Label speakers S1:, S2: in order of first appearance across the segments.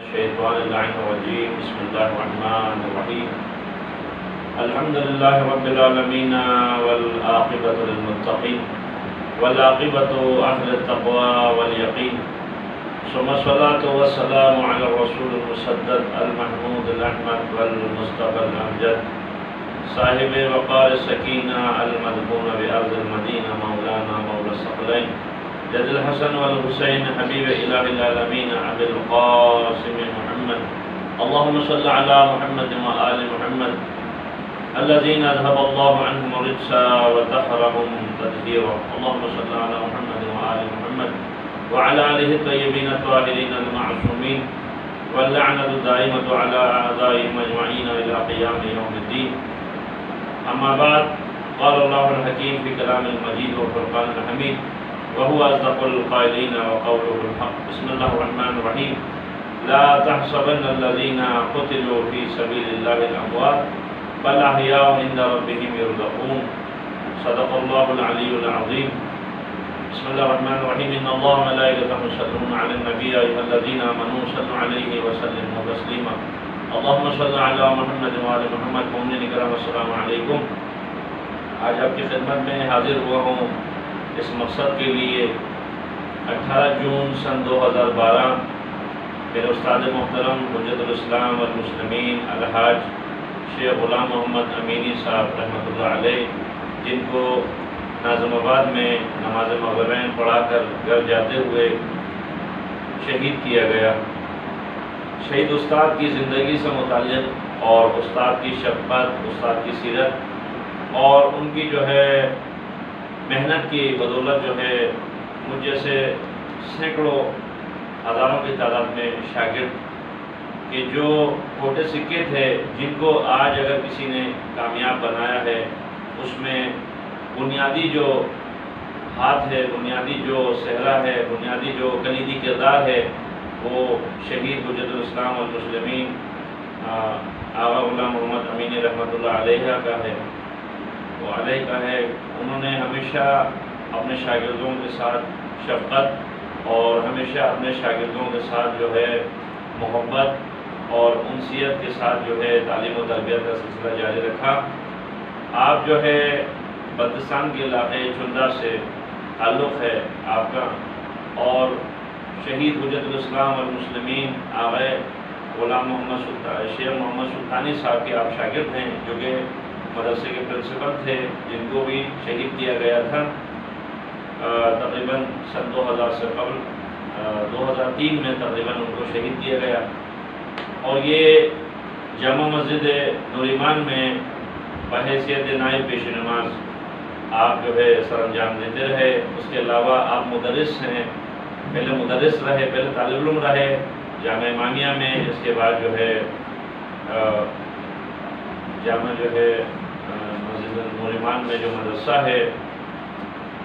S1: الشيطان اللعين الرجيم. بسم الله الرحمن الرحيم. الحمد لله رب العالمين والعاقبة للمتقين والعاقبة أهل التقوى واليقين، ثم الصلاة والسلام على الرسول المسدد المحمود الأحمد والمصطفى الأمجد صاحب وقار السكينة المدفون بأرض المدينة مولانا مولى الثقلين جد الحسن والحسين حبيب إله العالمين أبي القاسم محمد. اللهم صل على محمد وآل محمد الذين أذهب الله عنهم الرجس وطهرهم تطهيرا. اللهم صل على محمد وآل محمد وعلى آله الطيبين الطاهرين المعصومين، واللعنة الدائمة على أعدائهم أجمعين إلى قيام يوم الدين. أما بعد، قال الله الحكيم في كلام المجيد والفرقان الحميد، وهو أصدق القائلين وقوله الحق. بسم الله الرحمن الرحيم. لا تحسبن الذين قتلوا في سبيل الله الأموات بل أحياء عند ربهم يرزقون. صدق الله العلي العظيم. بسم الله الرحمن الرحيم. إن الله وملائكته يصلون على النبي يا أيها الذين آمنوا صلوا عليه وسلموا تسليما. اللهم صل على محمد وآل محمد. مومنین کرام السلام علیکم. آج آپ کی خدمت میں حاضر ہوا ہوں اس مقصد کے لیے 18 جون سن 2012 میرے استاد محترم حجت الاسلام والمسلمین الحاج شیخ غلام محمد امینی صاحب رحمۃ اللہ علیہ، جن کو ناظم آباد میں نماز مغربین پڑھا کر گھر جاتے ہوئے شہید کیا گیا. شہید استاد کی زندگی سے متعلق اور استاد کی شفقت، استاد کی سیرت اور ان کی جو ہے محنت کی بدولت جو ہے مجھ جیسے سینکڑوں ہزاروں کی تعداد میں شاگرد کہ جو کھوٹے سکے تھے، جن کو آج اگر کسی نے کامیاب بنایا ہے، اس میں بنیادی جو ہاتھ ہے، بنیادی جو صحرا ہے، بنیادی جو کلیدی کردار ہے، وہ شہید حجت الاسلام والمسلمین آغا غلام محمد امینی رحمۃ اللہ علیہ کا ہے، وہ علیہ کا ہے. انہوں نے ہمیشہ اپنے شاگردوں کے ساتھ شفقت اور ہمیشہ اپنے شاگردوں کے ساتھ جو ہے محبت اور انسیت کے ساتھ جو ہے تعلیم و تربیت کا سلسلہ جاری رکھا. آپ جو ہے بلتستان کے علاقے چندہ سے تعلق ہے آپ کا، اور شہید حجت الاسلام والمسلمین آغا غلام محمد شیخ محمد سلطانی صاحب کے آپ شاگرد ہیں، جو کہ مدرسے کے پرنسپل تھے، جن کو بھی شہید کیا گیا تھا تقریباً سن 2000 سے قبل 2003 میں تقریباً ان کو شہید کیا گیا. اور یہ جامع مسجد نور ایمان میں بحیثیت نائب پیش نماز آپ جو ہے سر انجام دیتے رہے. اس کے علاوہ آپ مدرس ہیں، پہلے مدرس رہے، پہلے طالب علم رہے جامع امامیہ میں، اس کے بعد جو ہے جامع جو ہے مسجد نور ایمان میں جو مدرسہ ہے،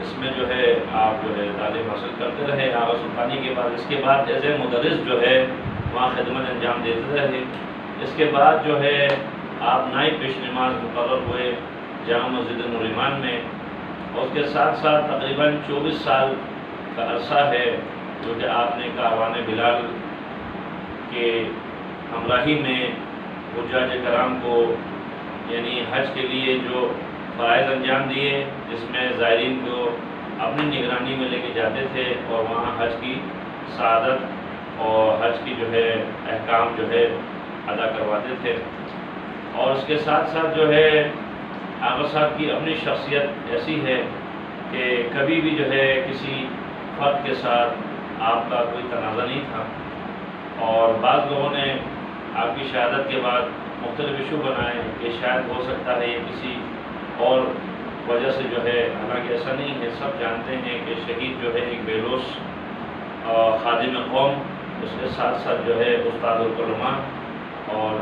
S1: اس میں جو ہے آپ جو ہے تعلیم حاصل کرتے رہے. آغا سلطانی کے بعد اس کے بعد ایز اے مدرس جو ہے وہاں خدمت انجام دیتے رہے. اس کے بعد جو ہے آپ نائب پیش نماز مقرر ہوئے جامع مسجد نور ایمان میں، اور اس کے ساتھ ساتھ تقریباً 24 سال کا عرصہ ہے جو کہ آپ نے کاروان بلال کے ہمراہی میں حجاج کرام کو یعنی حج کے لیے جو فرائض انجام دیے، جس میں زائرین کو اپنی نگرانی میں لے کے جاتے تھے اور وہاں حج کی سعادت اور حج کی جو ہے احکام جو ہے ادا کرواتے تھے. اور اس کے ساتھ ساتھ جو ہے آغا صاحب کی اپنی شخصیت ایسی ہے کہ کبھی بھی جو ہے کسی فرد کے ساتھ آپ کا کوئی تنازع نہیں تھا. اور بعض لوگوں نے آپ کی شہادت کے بعد مختلف ایشو بنائے کہ شاید ہو سکتا ہے یہ کسی اور وجہ سے جو ہے، حالانکہ ایسا نہیں ہے. سب جانتے ہیں کہ شہید جو ہے ایک بے لوث خادم قوم، اس کے ساتھ ساتھ جو ہے استاد العلماء. اور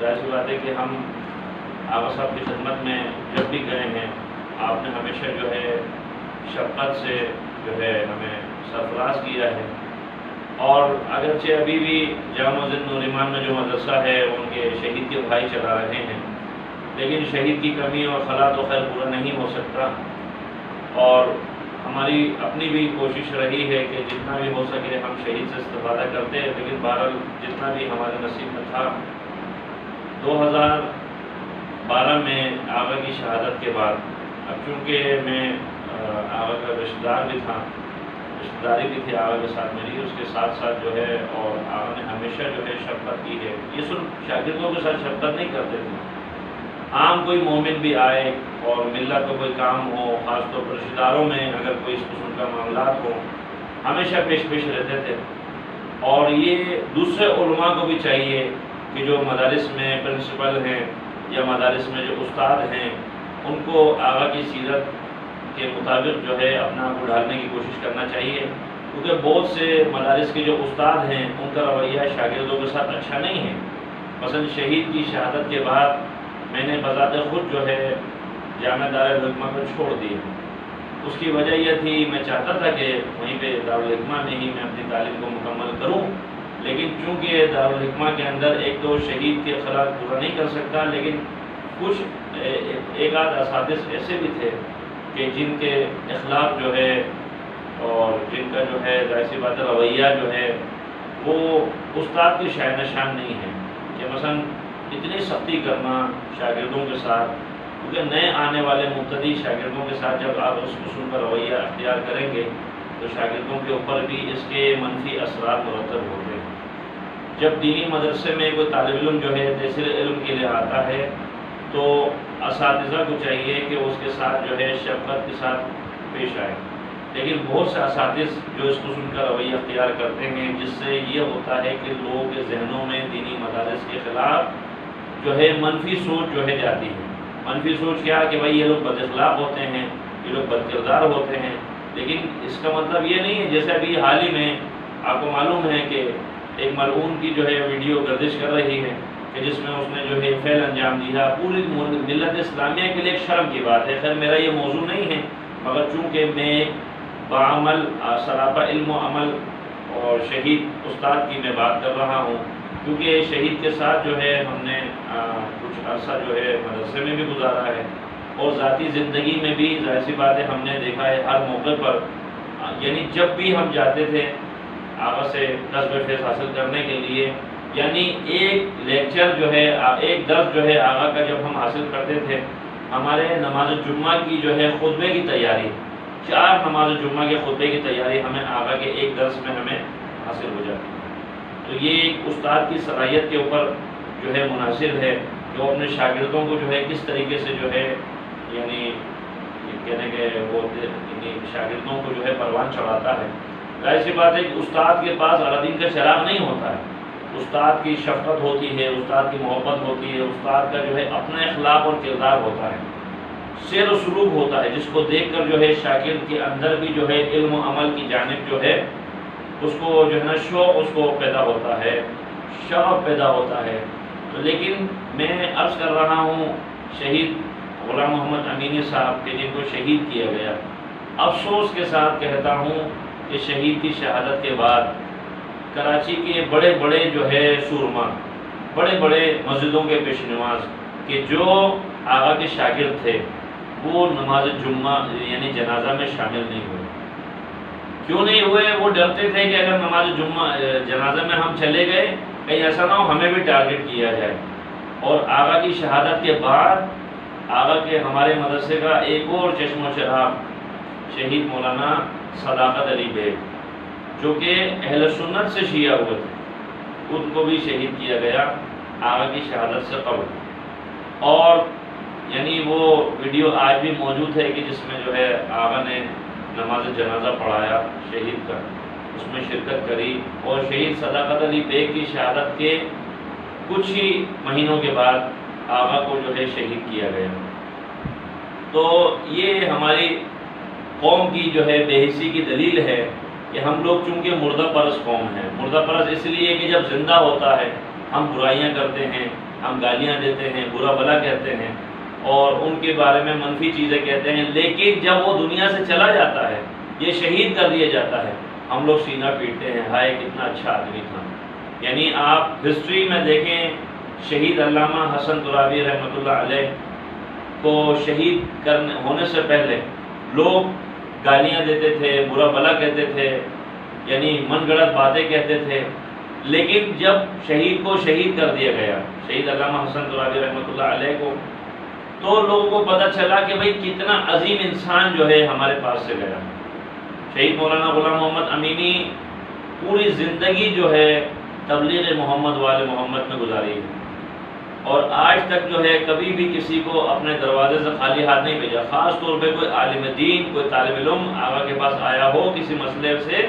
S1: ظاہر سی بات ہے کہ ہم آغا صاحب کی خدمت میں جب بھی گئے ہیں، آپ نے ہمیشہ جو ہے شفقت سے جو ہے ہمیں سرفراز کیا ہے. اور اگرچہ ابھی بھی جامع مسجد نور ایمان میں جو مدرسہ ہے ان کے شہید کے بھائی چلا رہے ہیں، لیکن شہید کی کمی اور خلا تو خیر پورا نہیں ہو سکتا. اور ہماری اپنی بھی کوشش رہی ہے کہ جتنا بھی ہو سکے ہم شہید سے استفادہ کرتے ہیں، لیکن بہرحال جتنا بھی ہمارے نصیب میں تھا 2012 میں آغا کی شہادت کے بعد، اب چونکہ میں آغا کا رشتہ دار بھی تھا، رشتہ داری بھی تھی آغا کے ساتھ میری، اس کے ساتھ ساتھ جو ہے اور آغا نے ہمیشہ جو ہے شفقت کی ہے۔ یہ صرف شاگردوں کے ساتھ شفقت نہیں کرتے تھے، عام کوئی مومن بھی آئے اور ملت کو کوئی کام ہو، خاص طور پر رشتہ داروں میں اگر کوئی اس قسم کا معاملات ہو، ہمیشہ پیش رہتے تھے۔ اور یہ دوسرے علماء کو بھی چاہیے کہ جو مدارس میں پرنسپل ہیں یا مدارس میں جو استاد ہیں، ان کو آغا کی سیرت کے مطابق جو ہے اپنا آپ کو ڈھالنے کی کوشش کرنا چاہیے، کیونکہ بہت سے مدارس کے جو استاد ہیں ان کا رویہ شاگردوں کے ساتھ اچھا نہیں ہے۔ مثلا شہید کی شہادت کے بعد میں نے بذات خود جو ہے جامعہ دارالحکمہ کو چھوڑ دیا۔ اس کی وجہ یہ تھی، میں چاہتا تھا کہ وہیں پہ دارالحکمہ میں ہی میں اپنی تعلیم کو مکمل کروں، لیکن چونکہ دارالحکمہ کے اندر ایک تو شہید کے اخلاق پورا نہیں کر سکتا، لیکن کچھ ایک آدھ اساتذہ ایسے بھی تھے کہ جن کے اخلاق جو ہے اور جن کا جو ہے ظاہر سی بات رویہ جو ہے وہ استاد کے شاہ نشان نہیں ہے، کہ مثلا اتنی سختی کرنا شاگردوں کے ساتھ، کیونکہ نئے آنے والے مبتدی شاگردوں کے ساتھ جب آپ اس قسم کا رویہ اختیار کریں گے تو شاگردوں کے اوپر بھی اس کے منفی اثرات مرتب ہوتے ہیں۔ جب دینی مدرسے میں کوئی طالب علم جو ہے تحصیل علم کے لیے آتا ہے تو اساتذہ کو چاہیے کہ اس کے ساتھ جو ہے شفقت کے ساتھ پیش آئے، لیکن بہت سے اساتذہ جو اس قسم کا رویہ اختیار کرتے ہیں، جس سے یہ ہوتا ہے کہ لوگوں کے ذہنوں میں دینی مدارس کے خلاف جو ہے منفی سوچ جو ہے جاتی ہے۔ منفی سوچ کیا کہ بھائی یہ لوگ بد اخلاق ہوتے ہیں، یہ لوگ بد کردار ہوتے ہیں، لیکن اس کا مطلب یہ نہیں ہے، جیسے ابھی حال ہی میں آپ کو معلوم ہے کہ ایک ملعون کی جو ہے ویڈیو گردش کر رہی ہے کہ جس میں اس نے جو ہے فعل انجام دیا، پوری ملت اسلامیہ کے لیے ایک شرم کی بات ہے۔ خیر میرا یہ موضوع نہیں ہے، مگر چونکہ میں بعمل سراپا علم و عمل اور شہید استاد کی میں بات کر رہا ہوں، کیونکہ شہید کے ساتھ جو ہے ہم نے کچھ عرصہ جو ہے مدرسے میں بھی گزارا ہے، اور ذاتی زندگی میں بھی ظاہر سی بات ہے ہم نے دیکھا ہے ہر موقع پر، یعنی جب بھی ہم جاتے تھے آغا سے کسب فیض حاصل کرنے کے لیے، یعنی ایک لیکچر جو ہے ایک درس جو ہے آغا کا جب ہم حاصل کرتے تھے، ہمارے نماز جمعہ کی جو ہے خطبے کی تیاری، 4 نماز جمعہ کے خطبے کی تیاری ہمیں آغا کے ایک درس میں ہمیں حاصل ہو جاتی ہے۔ تو یہ ایک استاد کی صلاحیت کے اوپر جو ہے منحصر ہے کہ وہ اپنے شاگردوں کو جو ہے کس طریقے سے جو ہے یعنی کہنے کہ وہ شاگردوں کو جو ہے پروان چڑھاتا ہے۔ ظاہر سی بات ہے کہ استاد کے پاس اعلیٰ کا چراغ نہیں ہوتا ہے، استاد کی شفقت ہوتی ہے، استاد کی محبت ہوتی ہے، استاد کا جو ہے اپنا اخلاق اور کردار ہوتا ہے، سیر و سلوک ہوتا ہے، جس کو دیکھ کر جو ہے شاگرد کے اندر بھی جو ہے علم و عمل کی جانب جو ہے اس کو جو ہے نا شوق اس کو پیدا ہوتا ہے، شوق پیدا ہوتا ہے۔ تو لیکن میں عرض کر رہا ہوں شہید غلام محمد امینی صاحب کے جن کو شہید کیا گیا، افسوس کے ساتھ کہتا ہوں کہ شہید کی شہادت کے بعد کراچی کے بڑے بڑے جو ہے سورما، بڑے بڑے مسجدوں کے پیش نماز کہ جو آغا کے شاگرد تھے وہ نماز جمعہ یعنی جنازہ میں شامل نہیں ہوئے۔ کیوں نہیں ہوئے؟ وہ ڈرتے تھے کہ اگر نماز جمعہ جنازہ میں ہم چلے گئے کہیں ایسا نہ ہو ہمیں بھی ٹارگٹ کیا جائے۔ اور آغا کی شہادت کے بعد آغا کے ہمارے مدرسے کا ایک اور چشم و چراغ شہید مولانا صداقت علی بیگ، جو کہ اہل سنت سے شیعہ ہوئے تھے، ان کو بھی شہید کیا گیا آغا کی شہادت سے قبل۔ اور یعنی وہ ویڈیو آج بھی موجود ہے کہ جس میں جو ہے آغا نے نماز جنازہ پڑھایا شہید کا، اس میں شرکت کری، اور شہید صداقت علی بیگ کی شہادت کے کچھ ہی مہینوں کے بعد آغا کو جو ہے شہید کیا گیا۔ تو یہ ہماری قوم کی جو ہے بے حسی کی دلیل ہے کہ ہم لوگ چونکہ مردہ پرست قوم ہیں۔ مردہ پرست اس لیے کہ جب زندہ ہوتا ہے ہم برائیاں کرتے ہیں، ہم گالیاں دیتے ہیں، برا بھلا کہتے ہیں اور ان کے بارے میں منفی چیزیں کہتے ہیں، لیکن جب وہ دنیا سے چلا جاتا ہے، یہ شہید کر دیا جاتا ہے، ہم لوگ سینہ پیٹتے ہیں، ہائے کتنا اچھا آدمی تھا۔ یعنی آپ ہسٹری میں دیکھیں، شہید علامہ حسن ترابی رحمۃ اللہ علیہ کو شہید ہونے سے پہلے لوگ گالیاں دیتے تھے، برا بھلا کہتے تھے، یعنی من گڑت باتیں کہتے تھے. لیکن جب شہید کو شہید کر دیا گیا، شہید علامہ حسن ترابی رحمۃ اللہ علیہ کو، تو لوگوں کو پتہ چلا کہ بھئی کتنا عظیم انسان جو ہے ہمارے پاس سے گیا. شہید مولانا غلام محمد امینی پوری زندگی جو ہے تبلیغ محمد وال محمد میں گزاری ہے، اور آج تک جو ہے کبھی بھی کسی کو اپنے دروازے سے خالی ہاتھ نہیں بھیجا. خاص طور پہ کوئی عالم دین، کوئی طالب علم آقا کے پاس آیا ہو کسی مسئلے سے،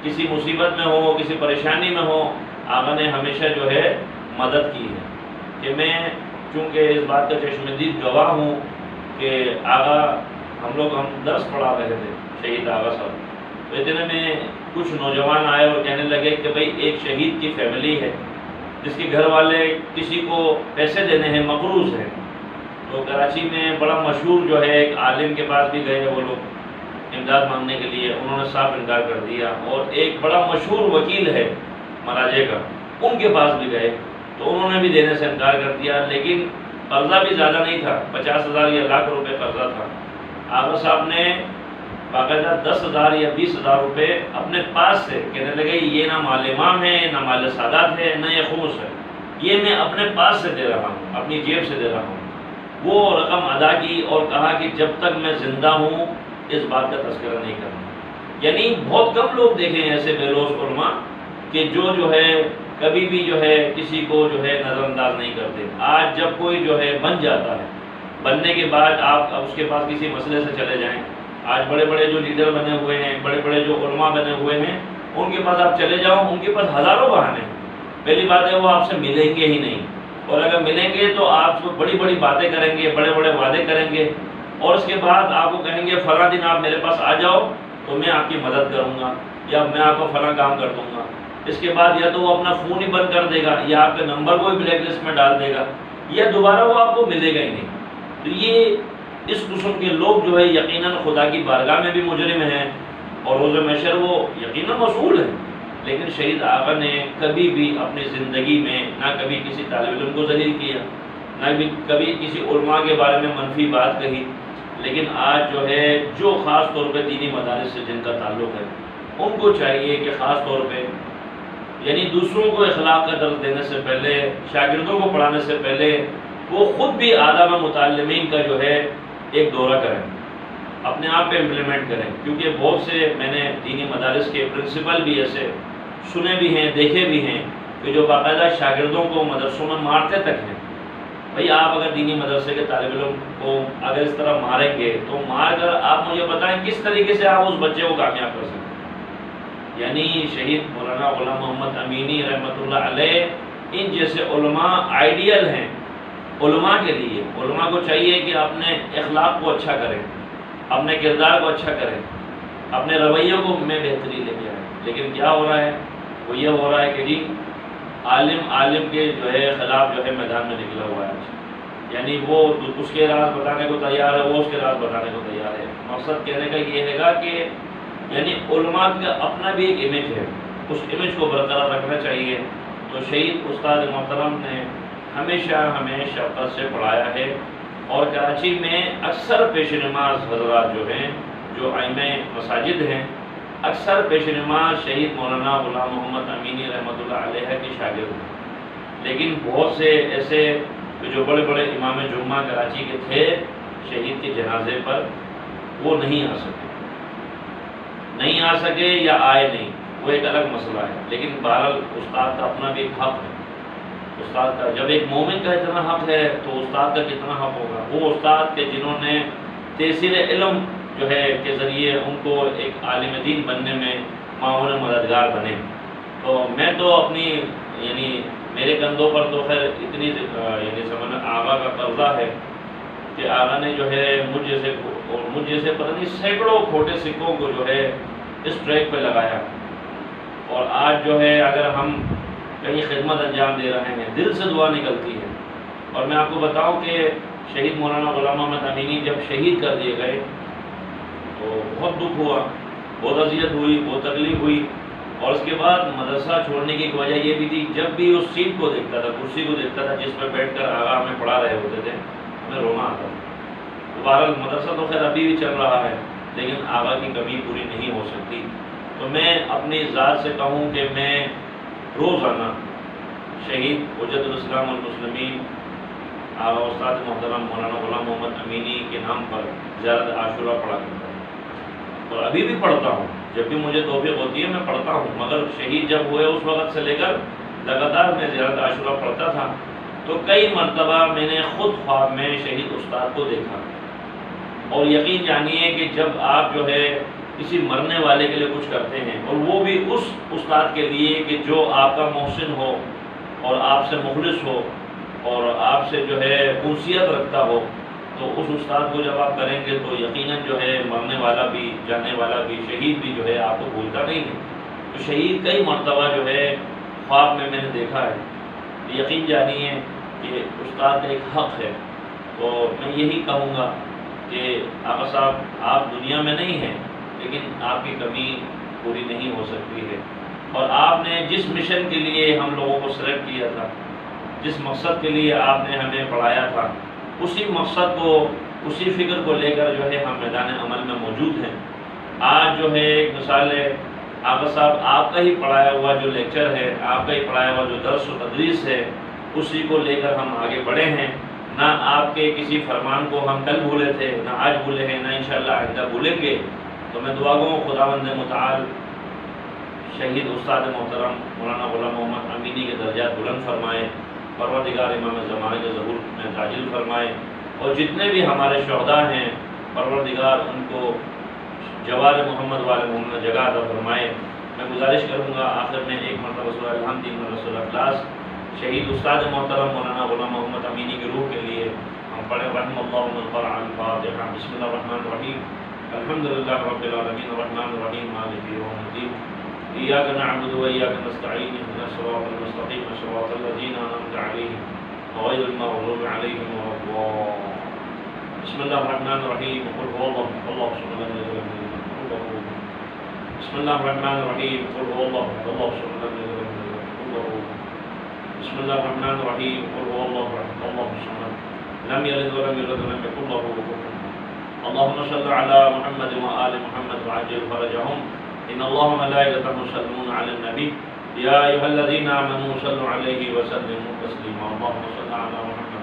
S1: کسی مصیبت میں ہو، کسی پریشانی میں ہو، آقا نے ہمیشہ جو ہے مدد کی ہے. کہ میں چونکہ اس بات کا چشمدید گواہ ہوں کہ آقا ہم درس پڑھا رہے تھے شہید آقا صاحب، تو اتنے میں کچھ نوجوان آئے اور کہنے لگے کہ بھئی ایک شہید کی فیملی ہے جس کے گھر والے کسی کو پیسے دینے ہیں، مقروض ہیں. تو کراچی میں بڑا مشہور جو ہے ایک عالم کے پاس بھی گئے وہ لوگ امداد مانگنے کے لیے، انہوں نے صاف انکار کر دیا. اور ایک بڑا مشہور وکیل ہے مراجع کا، ان کے پاس بھی گئے تو انہوں نے بھی دینے سے انکار کر دیا. لیکن قرضہ بھی زیادہ نہیں تھا، 50,000 یا لاکھ روپے قرضہ تھا. آقا صاحب نے باقاعدہ 10,000 یا 20,000 روپے اپنے پاس سے، کہنے لگے یہ نہ مال امام ہے، نہ مال سادات ہے، نہ یہ خمس ہے، یہ میں اپنے پاس سے دے رہا ہوں، اپنی جیب سے دے رہا ہوں. وہ رقم ادا کی اور کہا کہ جب تک میں زندہ ہوں اس بات کا تذکرہ نہیں کرنا. یعنی بہت کم لوگ دیکھیں ایسے بے لوث علماء کہ جو ہے کبھی بھی جو ہے کسی کو جو ہے نظر انداز نہیں کرتے. آج جب کوئی جو ہے بن جاتا ہے، بننے کے بعد آپ اس کے پاس کسی مسئلے سے چلے جائیں. آج بڑے بڑے جو لیڈر بنے ہوئے ہیں، بڑے بڑے جو علماء بنے ہوئے ہیں، ان کے پاس آپ چلے جاؤ، ان کے پاس ہزاروں بہانے ہیں. پہلی بات ہے وہ آپ سے ملیں گے ہی نہیں، اور اگر ملیں گے تو آپ کو بڑی بڑی باتیں کریں گے، بڑے بڑے وعدے کریں گے، اور اس کے بعد آپ کو کہیں گے فلاں دن آپ میرے پاس آ جاؤ تو میں آپ کی مدد کروں گا، یا میں آپ کو فلاں کام کر دوں گا. اس کے بعد یا تو وہ اپنا فون ہی بند کر دے گا، یا آپ کے نمبر کو ہی بلیک لسٹ میں ڈال دے گا، یا دوبارہ وہ آپ کو ملے گا ہی نہیں. تو یہ اس قسم کے لوگ جو ہے یقیناً خدا کی بارگاہ میں بھی مجرم ہیں، اور روز محشر وہ یقیناً مسئول ہیں. لیکن شہید آقا نے کبھی بھی اپنی زندگی میں نہ کبھی کسی طالب علم کو ذلیل کیا، نہ بھی کبھی کسی علماء کے بارے میں منفی بات کہی. لیکن آج جو ہے جو خاص طور پہ دینی مدارس سے جن کا تعلق ہے، ان کو چاہیے کہ خاص طور پہ یعنی دوسروں کو اخلاق کا درس دینے سے پہلے، شاگردوں کو پڑھانے سے پہلے وہ خود بھی آداب متعلمین کا جو ہے ایک دورہ کریں، اپنے آپ پہ امپلیمنٹ کریں. کیونکہ بہت سے میں نے دینی مدارس کے پرنسپل بھی ایسے سنے بھی ہیں، دیکھے بھی ہیں کہ جو باقاعدہ شاگردوں کو مدرسوں میں مارتے تک ہیں. بھئی آپ اگر دینی مدرسے کے طالب علم کو اگر اس طرح ماریں گے تو مار کر آپ مجھے بتائیں کس طریقے سے آپ اس بچے کو کامیاب کر سکتے ہیں. یعنی شہید مولانا غلام محمد امینی رحمۃ اللہ علیہ ان جیسے علماء آئیڈیل ہیں علماء کے لیے. علماء کو چاہیے کہ اپنے اخلاق کو اچھا کریں، اپنے کردار کو اچھا کریں، اپنے رویوں کو میں بہتری لے کے آئیں. لیکن کیا ہو رہا ہے؟ وہ یہ ہو رہا ہے کہ جی عالم کے جو ہے خلاف جو ہے میدان میں نکلا ہوا ہے. یعنی وہ اس کے راز بتانے کو تیار ہے، وہ اس کے راز بتانے کو تیار ہے. مقصد کہنے کا یہ ہے گا کہ یعنی علماء کا اپنا بھی ایک امیج ہے، اس امیج کو برقرار رکھنا چاہیے. تو شہید استاد محترم نے ہمیشہ ہمیں شفقت سے پڑھایا ہے، اور کراچی میں اکثر پیش نماز حضرات جو ہیں، جو ائمہ مساجد ہیں، اکثر پیش نماز شہید مولانا غلام محمد امینی رحمۃ اللہ علیہ کے شاگرد ہیں. لیکن بہت سے ایسے جو بڑے بڑے امام جمعہ کراچی کے تھے شہید کے جنازے پر، وہ نہیں آ سکے یا آئے نہیں، وہ ایک الگ مسئلہ ہے. لیکن بہرحال استاد کا اپنا بھی ایک حق ہے. استاد کا جب ایک مومن کا اتنا حق ہے تو استاد کا کتنا حق ہوگا. وہ استاد کے جنہوں نے تحصیل علم جو ہے کے ذریعے ان کو ایک عالم دین بننے میں معاون مددگار بنے. تو میں تو اپنی یعنی میرے کندھوں پر تو خیر اتنی یعنی سمجھنا آقا کا قرضہ ہے کہ آقا نے جو ہے مجھ جیسے پتہ نہیں سینکڑوں کھوٹے سکوں کو جو ہے اس ٹریک پہ لگایا. اور آج جو ہے اگر ہم کہیں خدمت انجام دے رہے ہیں دل سے دعا نکلتی ہے. اور میں آپ کو بتاؤں کہ شہید مولانا غلام محمد امینی جب شہید کر دیے گئے تو بہت دکھ ہوا، بہت اذیت ہوئی، بہت تکلیف ہوئی. اور اس کے بعد مدرسہ چھوڑنے کی ایک وجہ یہ بھی تھی، جب بھی اس سیٹ کو دیکھتا تھا، کرسی کو دیکھتا تھا جس پہ بیٹھ کر آقا ہمیں پڑھا رہے ہوتے تھے، ہمیں رونا آتا تھا. بہرحال مدرسہ تو خیر ابھی بھی چل رہا ہے، لیکن آقا کی کمی پوری نہیں ہو سکتی۔ تو میں اپنی ذات سے کہوں کہ میں روزانہ شہید حجت الاسلام والمسلمین آقا استاد محترم مولانا غلام محمد امینی کے نام پر زیارت عاشورہ پڑھا کرتا ہوں، اور ابھی بھی پڑھتا ہوں، جب بھی مجھے توفیق ہوتی ہے میں پڑھتا ہوں، مگر شہید جب ہوئے اس وقت سے لے کر لگاتار میں زیارت عاشورہ پڑھتا تھا۔ تو کئی مرتبہ میں نے خود خواب میں شہید استاد کو دیکھا، اور یقین جانیے کہ جب آپ جو ہے کسی مرنے والے کے لیے کچھ کرتے ہیں، اور وہ بھی اس استاد کے لیے کہ جو آپ کا محسن ہو اور آپ سے مخلص ہو اور آپ سے جو ہے انسیت رکھتا ہو، تو اس استاد کو جب آپ کریں گے تو یقیناً جو ہے مرنے والا بھی، جانے والا بھی، شہید بھی جو ہے آپ کو بھولتا نہیں ہے۔ تو شہید کئی مرتبہ جو ہے خواب میں نے دیکھا ہے۔ یقین جانیے کہ استاد کا ایک حق ہے، تو میں یہی کہوں گا کہ آقا صاحب آپ دنیا میں نہیں ہیں، لیکن آپ کی کمی پوری نہیں ہو سکتی ہے، اور آپ نے جس مشن کے لیے ہم لوگوں کو سلیکٹ کیا تھا، جس مقصد کے لیے آپ نے ہمیں پڑھایا تھا، اسی مقصد کو، اسی فکر کو لے کر جو ہے ہم میدان عمل میں موجود ہیں۔ آج جو ہے ایک مثال ہے، آقا صاحب آپ کا ہی پڑھایا ہوا جو لیکچر ہے، آپ کا ہی پڑھایا ہوا جو درس و تدریس ہے، اسی کو لے کر ہم آگے بڑھے ہیں۔ نہ آپ کے کسی فرمان کو ہم کل بھولے تھے، نہ آج بھولے ہیں، نہ انشاءاللہ آئندہ بھولیں گے۔ تو میں دعا گو خداوند متعال شہید استاد محترم مولانا غلام محمد امینی کے درجات بلند فرمائے، پروردگار امام زمانے کے ظہور میں تعجیل فرمائے، اور جتنے بھی ہمارے شہداء ہیں پروردگار ان کو جوار محمد والے محمد جگہ عطا فرمائے۔ میں گزارش کروں گا آخر میں ایک مرتبہ سورہ الحمد، 3 مرتبہ سورہ اخلاص شہید استاد محترم مولانا غلام محمد امینی کی روح کے لیے ہم پڑھیں۔ رحم اللہ من قرأ الفاتحہ۔ بسم اللہ الرحمن الرحیم، الحمدللہ رب العالمین الرحمن الرحیم مالک یوم الدین، ایاک نعبد و ایاک نستعین، اہدنا الصراط المستقیم صراط الذین انعمت علیہم غیر المغضوب علیہم ولا الضالین۔ بسم اللہ الرحمن الرحیم، قل هو اللہ اللہ صمد لم یلد ولم یولد ولم یکن له کفوا احد۔ بسم اللہ الرحمن الرحیم، قل هو اللہ اللہ صمد لم یلد ولم یولد ولم یکن له کفوا احد۔ بسم اللہ الرحمن الرحیم، قل هو اللہ اللہ صمد لم یلد ولم یولد ولم یکن له کفوا احد۔ اللهم صل على محمد وآل محمد وعجل فرجهم، إن الله ملائكته يصلون على النبي يا أيها الذين آمنوا صلوا عليه وسلموا تسليما۔ اللهم صل على محمد